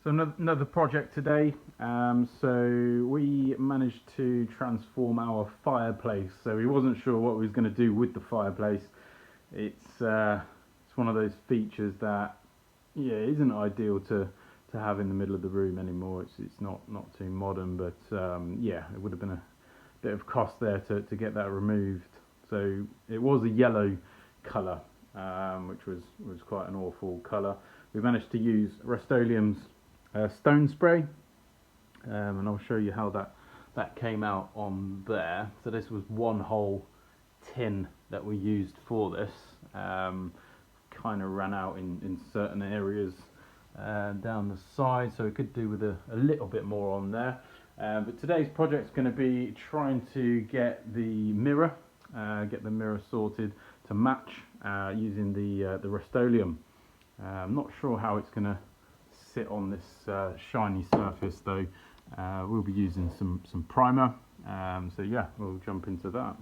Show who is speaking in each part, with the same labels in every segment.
Speaker 1: So another project today. So we managed to transform our fireplace. So we wasn't sure what we was going to do with the fireplace. It's one of those features that isn't ideal to have in the middle of the room anymore. It's not too modern, but it would have been a bit of cost there to get that removed. So it was a yellow colour, which was quite an awful colour. We managed to use Rust-oleum's stone spray, and I'll show you how that came out on there. So this was one whole tin that we used for this. Kind of ran out in certain areas down the side, so we could do with a little bit more on there. But today's project is going to be trying to get the mirror sorted to match using the Rust-oleum. I'm not sure how it's going to sit on this shiny surface though. We'll be using some primer, so yeah, we'll jump into that.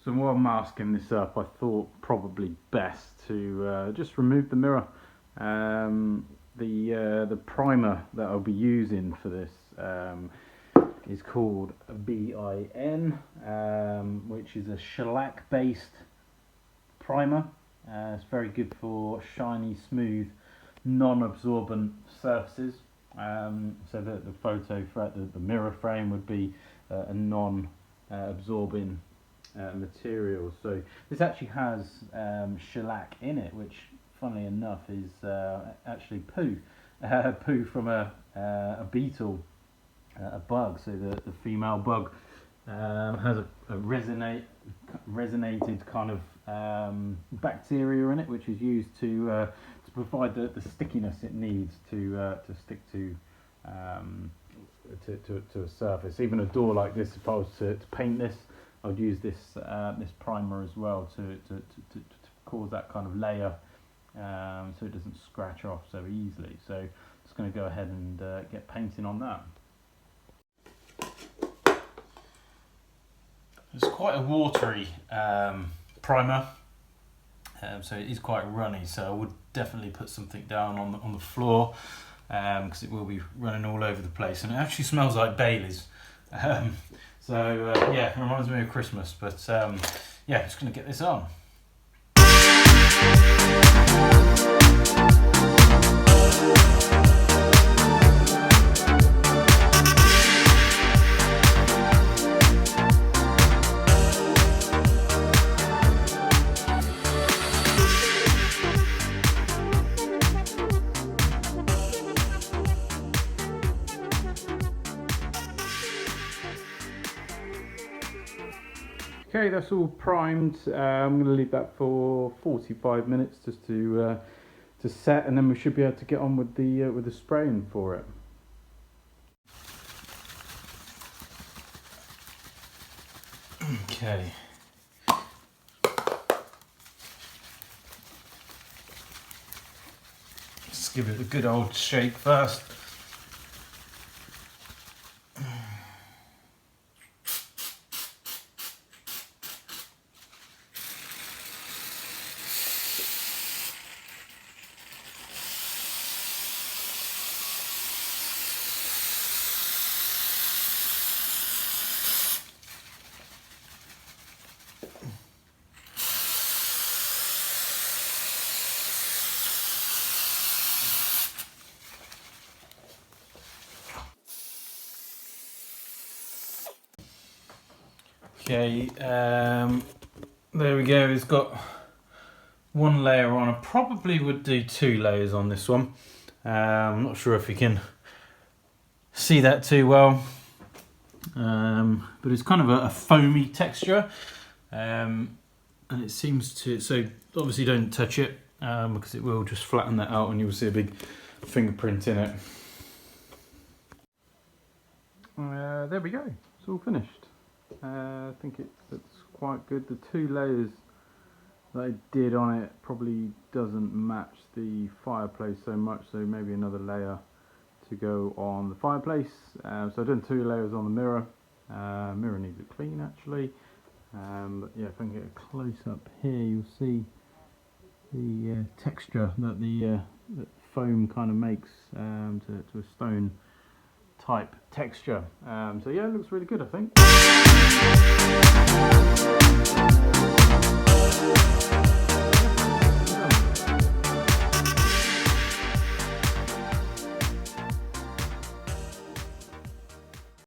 Speaker 1: So while masking this up, I thought probably best to just remove the mirror. The primer that I'll be using for this is called BIN, which is a shellac based primer. It's very good for shiny, smooth, non-absorbent surfaces. So the photo for the mirror frame would be a non-absorbing material. So this actually has shellac in it, which funnily enough is actually poo from a beetle, a bug. So the female bug has a resonated kind of bacteria in it, which is used to provide the stickiness it needs to stick to a surface. Even a door like this, if I was to paint this, I'd use this primer as well to cause that kind of layer, so it doesn't scratch off so easily. So just going to go ahead and get painting on that. It's quite a watery primer, so it is quite runny, so I would definitely put something down on the floor, because it will be running all over the place, and it actually smells like Bailey's. So yeah, it reminds me of Christmas, but yeah, just going to get this on. Okay, that's all primed. I'm going to leave that for 45 minutes just to set, and then we should be able to get on with the spraying for it. Okay. Just give it a good old shake first. Okay, there we go. It's got one layer on. I probably would do 2 layers on this one. I'm not sure if you can see that too well, but it's kind of a foamy texture, and it seems to, so obviously don't touch it, because it will just flatten that out and you'll see a big fingerprint in it. There we go, it's all finished. I think it looks quite good. The 2 layers that I did on it probably doesn't match the fireplace so much, so maybe another layer to go on the fireplace. So I've done 2 layers on the mirror. Mirror needs a clean actually. But yeah, if I can get a close up here, you'll see the texture that the foam kind of makes to a stone type texture. So yeah, it looks really good, I think.